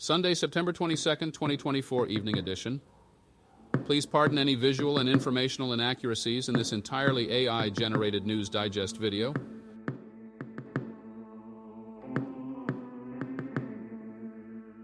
Sunday, September 22nd, 2024, Evening Edition. Please pardon any visual and informational inaccuracies in this entirely AI-generated News Digest video.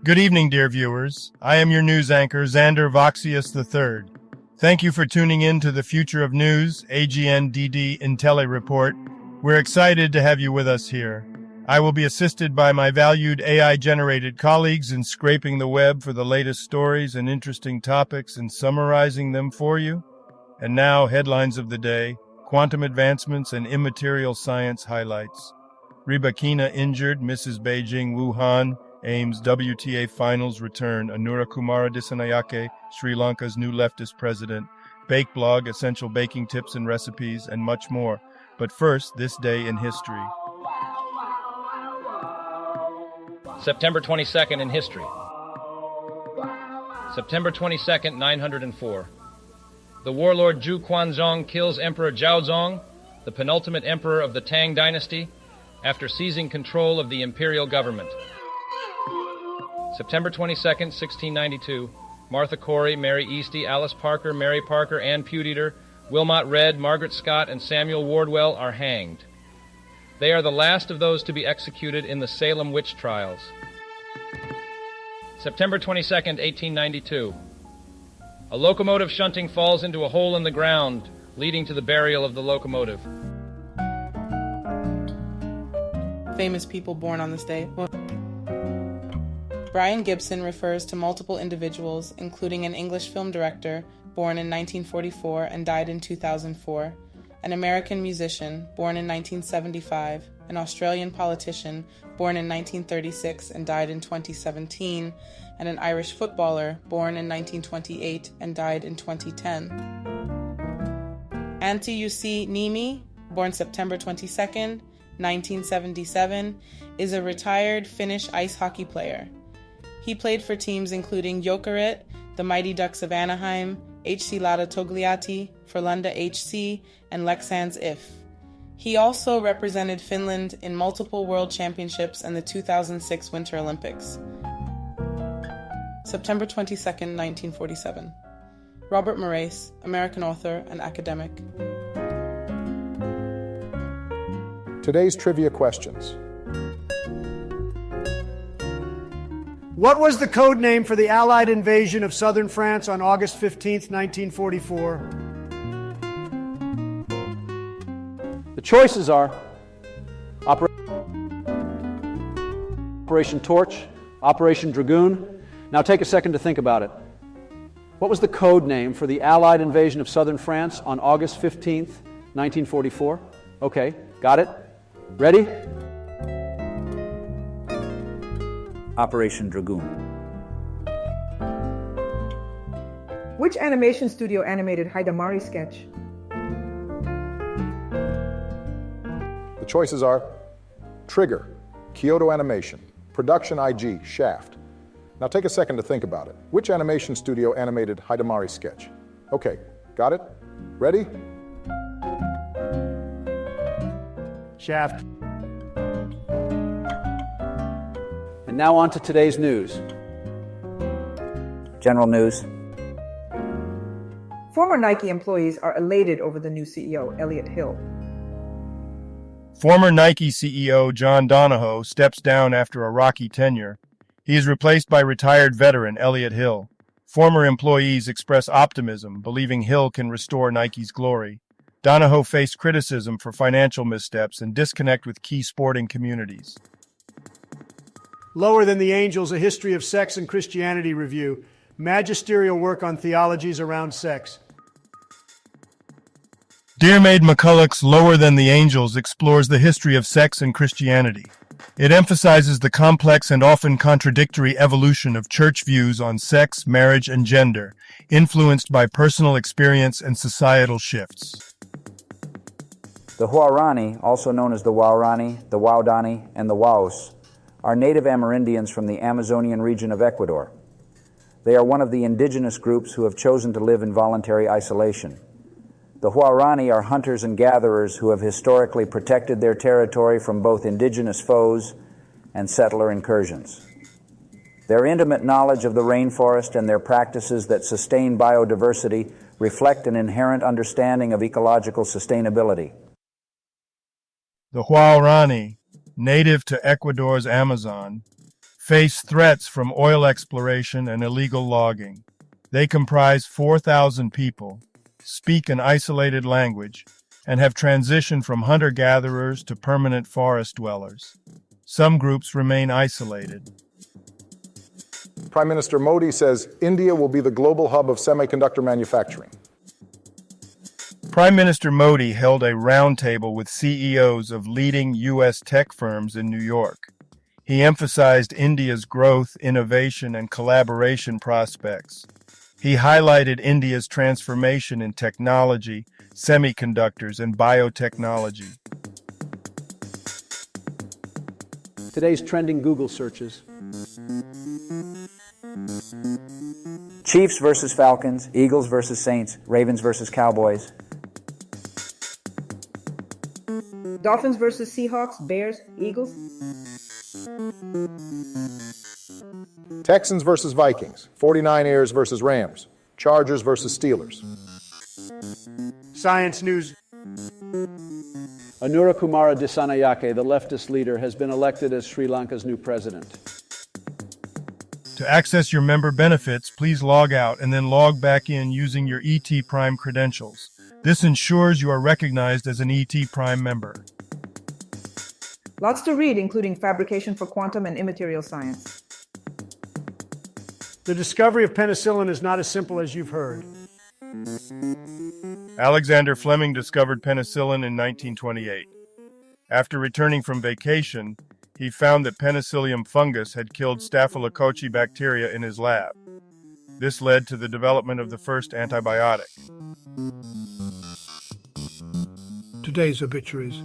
Good evening, dear viewers. I am your news anchor, Xander Voxius III. Thank you for tuning in to the Future of News, AGNDD IntelliReport. We're excited to have you with us here. I will be assisted by my valued AI-generated colleagues in scraping the web for the latest stories and interesting topics and summarizing them for you. And now, headlines of the day, quantum advancements and immaterial science highlights. Ribakina injured, Mrs. Beijing, Wuhan, aims WTA finals return, Anura Kumara Dissanayake, Sri Lanka's new leftist president, Bake Blog, essential baking tips and recipes, and much more. But first, this day in history. September 22nd in history. September 22nd, 904. The warlord Zhu Quanzong kills Emperor Zhaozong, the penultimate emperor of the Tang dynasty, after seizing control of the imperial government. September 22nd, 1692. Martha Corey, Mary Easty, Alice Parker, Mary Parker, Ann Pudeater, Wilmot Redd, Margaret Scott, and Samuel Wardwell are hanged. They are the last of those to be executed in the Salem witch trials. September 22nd, 1892. A locomotive shunting falls into a hole in the ground, leading to the burial of the locomotive. Famous people born on this day. Brian Gibson refers to multiple individuals, including an English film director born in 1944 and died in 2004, an American musician born in 1975, an Australian politician born in 1936 and died in 2017, and an Irish footballer born in 1928 and died in 2010. Antti Jussi Niemi, born September 22nd, 1977, is a retired Finnish ice hockey player. He played for teams including Jokerit, the Mighty Ducks of Anaheim, HC Lada Togliatti, Frölunda HC, and Leksands IF. He also represented Finland in multiple World Championships and the 2006 Winter Olympics. September 22nd, 1947. Robert Moraes, American author and academic. Today's trivia questions. What was the code name for the Allied invasion of southern France on August 15, 1944? The choices are Operation Torch, Operation Dragoon. Now take a second to think about it. What was the code name for the Allied invasion of southern France on August 15, 1944? Okay, got it? Ready? Operation Dragoon. Which animation studio animated Hidamari sketch? The choices are Trigger, Kyoto Animation, Production IG, Shaft. Now take a second to think about it. Which animation studio animated Hidamari sketch? Okay, got it? Ready? Shaft. And now on to today's news. General news. Former Nike employees are elated over the new CEO, Elliott Hill. Former Nike CEO John Donahoe steps down after a rocky tenure. He is replaced by retired veteran Elliott Hill. Former employees express optimism, believing Hill can restore Nike's glory. Donahoe faced criticism for financial missteps and disconnect with key sporting communities. Lower Than the Angels, A History of Sex and Christianity Review. Magisterial work on theologies around sex. Dear Maid McCulloch's Lower Than the Angels explores the history of sex and Christianity. It emphasizes the complex and often contradictory evolution of church views on sex, marriage, and gender, influenced by personal experience and societal shifts. The Huaorani, also known as the Waorani, the Waodani, and the Waos, are native Amerindians from the Amazonian region of Ecuador. They are one of the indigenous groups who have chosen to live in voluntary isolation. The Huaorani are hunters and gatherers who have historically protected their territory from both indigenous foes and settler incursions. Their intimate knowledge of the rainforest and their practices that sustain biodiversity reflect an inherent understanding of ecological sustainability. The Huaorani, native to Ecuador's Amazon, face threats from oil exploration and illegal logging. They comprise 4,000 people, speak an isolated language, and have transitioned from hunter-gatherers to permanent forest dwellers. Some groups remain isolated. Prime Minister Modi says India will be the global hub of semiconductor manufacturing. Prime Minister Modi held a roundtable with CEOs of leading U.S. tech firms in New York. He emphasized India's growth, innovation, and collaboration prospects. He highlighted India's transformation in technology, semiconductors, and biotechnology. Today's trending Google searches. Chiefs versus Falcons, Eagles versus Saints, Ravens versus Cowboys. Dolphins versus Seahawks, Bears, Eagles. Texans versus Vikings, 49ers versus Rams, Chargers versus Steelers. Science News. Anura Kumara Dissanayake, the leftist leader, has been elected as Sri Lanka's new president. To access your member benefits, please log out and then log back in using your ET Prime credentials. This ensures you are recognized as an ET Prime member. Lots to read, including Fabrication for Quantum and Immaterial Science. The discovery of penicillin is not as simple as you've heard. Alexander Fleming discovered penicillin in 1928. After returning from vacation, he found that Penicillium fungus had killed Staphylococcus bacteria in his lab. This led to the development of the first antibiotic. Today's obituaries.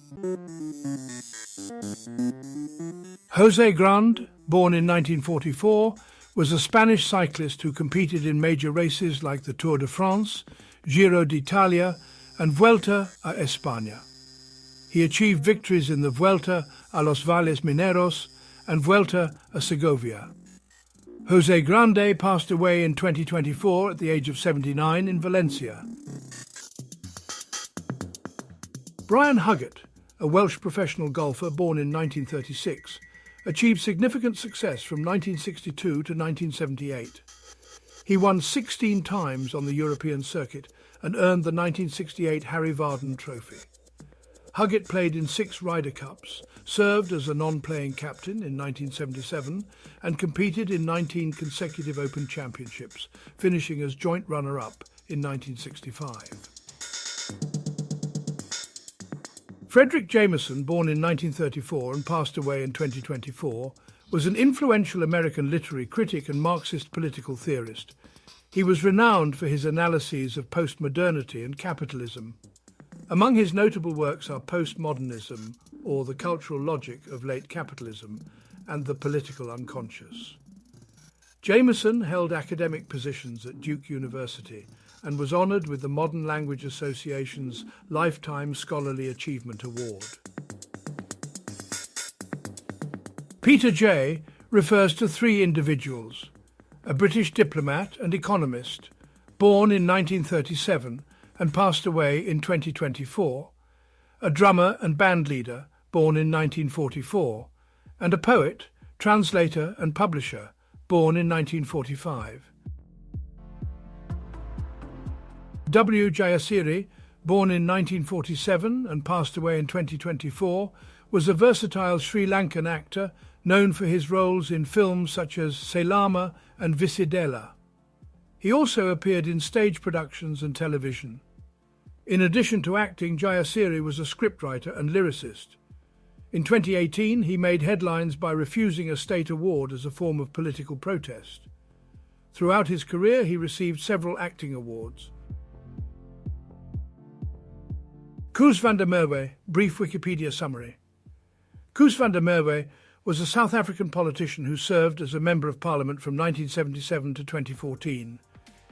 José Grande, born in 1944, was a Spanish cyclist who competed in major races like the Tour de France, Giro d'Italia, and Vuelta a España. He achieved victories in the Vuelta a los Valles Mineros and Vuelta a Segovia. José Grande passed away in 2024 at the age of 79 in Valencia. Brian Huggett, a Welsh professional golfer born in 1936, achieved significant success from 1962 to 1978. He won 16 times on the European circuit and earned the 1968 Harry Vardon Trophy. Huggett played in 6 Ryder Cups, served as a non-playing captain in 1977, and competed in 19 consecutive Open Championships, finishing as joint runner-up in 1965. Frederick Jameson, born in 1934 and passed away in 2024, was an influential American literary critic and Marxist political theorist. He was renowned for his analyses of postmodernity and capitalism. Among his notable works are Postmodernism, or The Cultural Logic of Late Capitalism, and The Political Unconscious. Jameson held academic positions at Duke University and was honoured with the Modern Language Association's Lifetime Scholarly Achievement Award. Peter Jay refers to 3 individuals: a British diplomat and economist, born in 1937 and passed away in 2024, a drummer and bandleader, born in 1944, and a poet, translator and publisher, born in 1945. W. Jayasiri, born in 1947 and passed away in 2024, was a versatile Sri Lankan actor known for his roles in films such as Selama and Visidela. He also appeared in stage productions and television. In addition to acting, Jayasiri was a scriptwriter and lyricist. In 2018, he made headlines by refusing a state award as a form of political protest. Throughout his career, he received several acting awards. Koos van der Merwe, brief Wikipedia summary. Koos van der Merwe was a South African politician who served as a Member of Parliament from 1977 to 2014.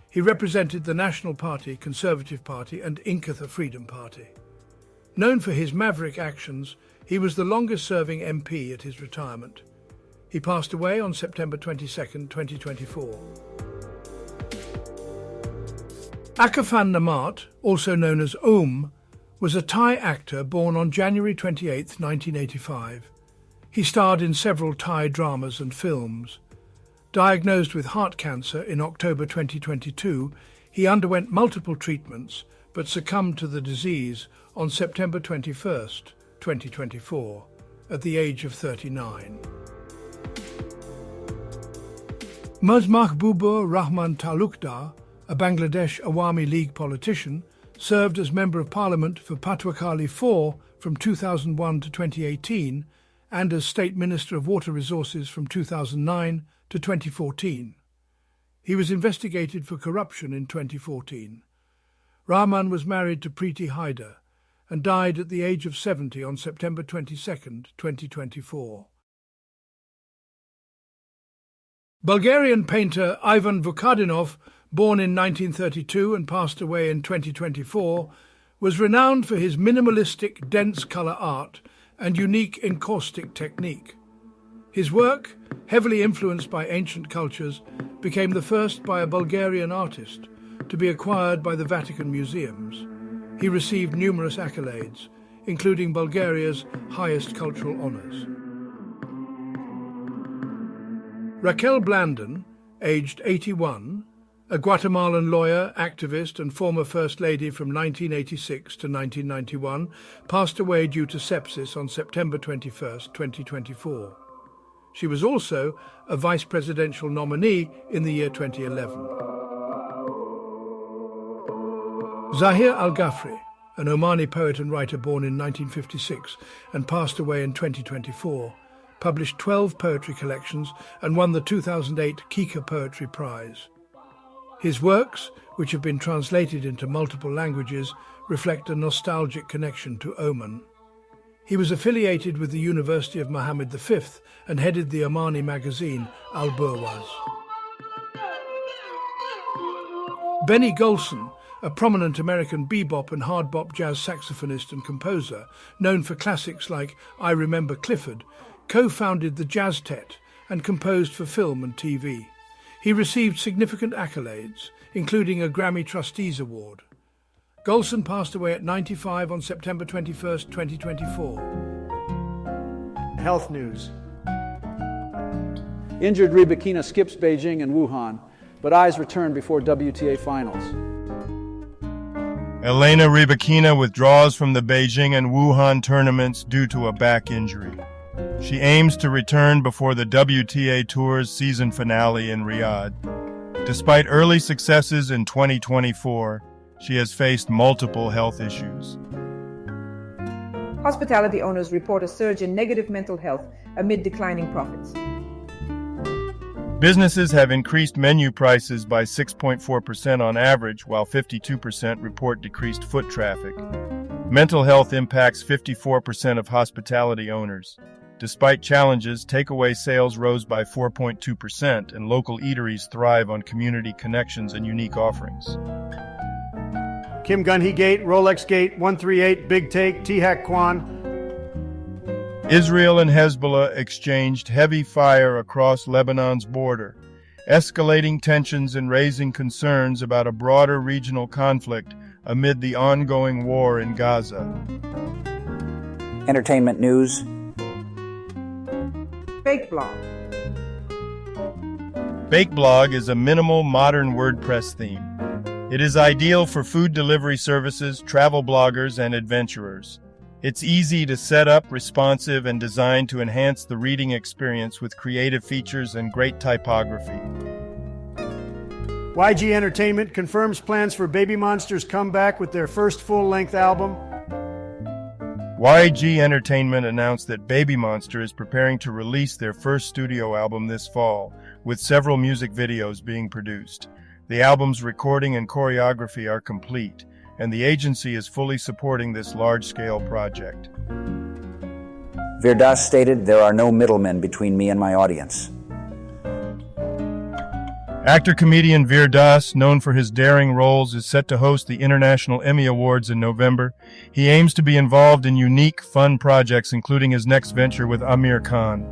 He represented the National Party, Conservative Party and Inkatha Freedom Party. Known for his maverick actions, he was the longest-serving MP at his retirement. He passed away on September 22, 2024. Akafan Namat, also known as was a Thai actor born on January 28, 1985. He starred in several Thai dramas and films. Diagnosed with heart cancer in October 2022, he underwent multiple treatments but succumbed to the disease on September 21, 2024, at the age of 39. Ms. Mahbubur Rahman Talukdar, a Bangladesh Awami League politician, served as Member of Parliament for Patuakhali 4 from 2001 to 2018 and as State Minister of Water Resources from 2009 to 2014. He was investigated for corruption in 2014. Rahman was married to Preeti Haider and died at the age of 70 on September 22, 2024. Bulgarian painter Ivan Vukadinov, born in 1932 and passed away in 2024, was renowned for his minimalistic, dense colour art and unique encaustic technique. His work, heavily influenced by ancient cultures, became the first by a Bulgarian artist to be acquired by the Vatican museums. He received numerous accolades, including Bulgaria's highest cultural honours. Raquel Blandon, aged 81, a Guatemalan lawyer, activist and former First Lady from 1986 to 1991, passed away due to sepsis on September 21, 2024. She was also a vice presidential nominee in the year 2011. Zahir Al-Ghafri, an Omani poet and writer born in 1956 and passed away in 2024, published 12 poetry collections and won the 2008 Kika Poetry Prize. His works, which have been translated into multiple languages, reflect a nostalgic connection to Oman. He was affiliated with the University of Mohammed V and headed the Omani magazine Al-Burwaz. Benny Golson, a prominent American bebop and hard bop jazz saxophonist and composer, known for classics like I Remember Clifford, co-founded the Jazz Tet and composed for film and TV. He received significant accolades, including a Grammy Trustees Award. Golson passed away at 95 on September 21, 2024. Health news. Injured Rybakina skips Beijing and Wuhan, but eyes return before WTA finals. Elena Rybakina withdraws from the Beijing and Wuhan tournaments due to a back injury. She aims to return before the WTA Tour's season finale in Riyadh. Despite early successes in 2024, she has faced multiple health issues. Hospitality owners report a surge in negative mental health amid declining profits. Businesses have increased menu prices by 6.4% on average, while 52% report decreased foot traffic. Mental health impacts 54% of hospitality owners. Despite challenges, takeaway sales rose by 4.2%, and local eateries thrive on community connections and unique offerings. Kim Gunhee Gate, Rolex Gate, 138, Big Take, T-Hack Kwan. Israel and Hezbollah exchanged heavy fire across Lebanon's border, escalating tensions and raising concerns about a broader regional conflict amid the ongoing war in Gaza. Entertainment news. Fake blog. Bake Blog is a minimal modern WordPress theme. It is ideal for food delivery services, travel bloggers, and adventurers. It's easy to set up, responsive, and designed to enhance the reading experience with creative features and great typography. YG Entertainment confirms plans for Baby Monster's comeback with their first full-length album. YG Entertainment announced that Baby Monster is preparing to release their first studio album this fall, with several music videos being produced. The album's recording and choreography are complete, and the agency is fully supporting this large-scale project. Veer Das stated, "There are no middlemen between me and my audience." Actor-comedian Veer Das, known for his daring roles, is set to host the International Emmy Awards in November. He aims to be involved in unique, fun projects, including his next venture with Amir Khan.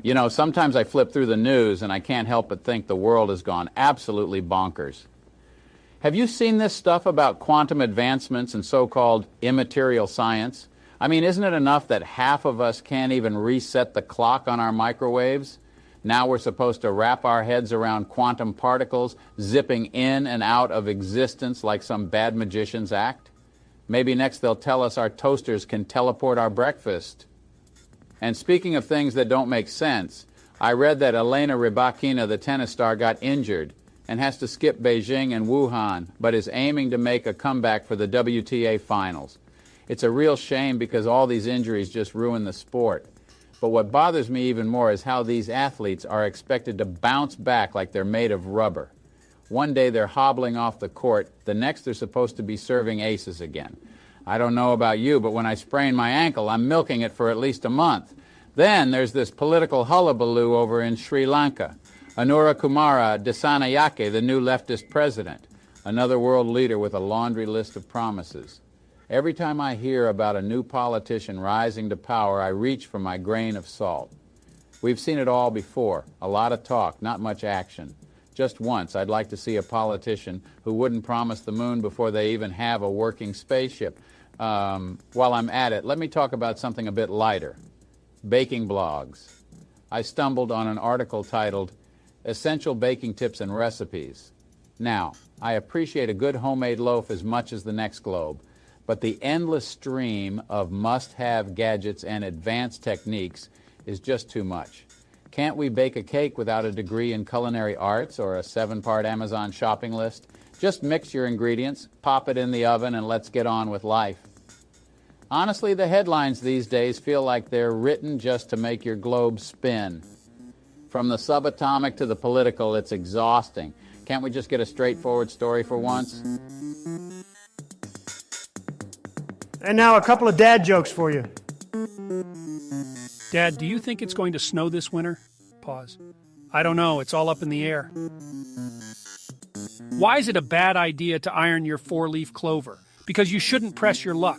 You know, sometimes I flip through the news and I can't help but think the world has gone absolutely bonkers. Have you seen this stuff about quantum advancements and so-called immaterial science? I mean, isn't it enough that half of us can't even reset the clock on our microwaves? Now we're supposed to wrap our heads around quantum particles zipping in and out of existence like some bad magician's act? Maybe next they'll tell us our toasters can teleport our breakfast. And speaking of things that don't make sense, I read that Elena Rybakina, the tennis star, got injured and has to skip Beijing and Wuhan, but is aiming to make a comeback for the WTA finals. It's a real shame because all these injuries just ruin the sport. But what bothers me even more is how these athletes are expected to bounce back like they're made of rubber. One day they're hobbling off the court, the next they're supposed to be serving aces again. I don't know about you, but when I sprain my ankle, I'm milking it for at least a month. Then there's this political hullabaloo over in Sri Lanka. Anura Kumara Dissanayake, the new leftist president, another world leader with a laundry list of promises. Every time I hear about a new politician rising to power, I reach for my grain of salt. We've seen it all before. A lot of talk, not much action. Just once, I'd like to see a politician who wouldn't promise the moon before they even have a working spaceship. While I'm at it, let me talk about something a bit lighter. Baking blogs. I stumbled on an article titled, Essential Baking Tips and Recipes. Now, I appreciate a good homemade loaf as much as the next globe, but the endless stream of must-have gadgets and advanced techniques is just too much. Can't we bake a cake without a degree in culinary arts or a 7-part Amazon shopping list? Just mix your ingredients, pop it in the oven, and let's get on with life. Honestly, the headlines these days feel like they're written just to make your globe spin. From the subatomic to the political, it's exhausting. Can't we just get a straightforward story for once? And now a couple of dad jokes for you. Dad, do you think it's going to snow this winter? Pause. I don't know. It's all up in the air. Why is it a bad idea to iron your 4-leaf clover? Because you shouldn't press your luck.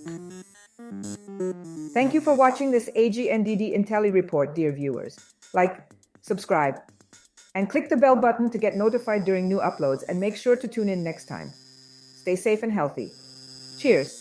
Thank you for watching this AGNDD IntelliReport, dear viewers. Like, subscribe, and click the bell button to get notified during new uploads, and make sure to tune in next time. Stay safe and healthy. Cheers.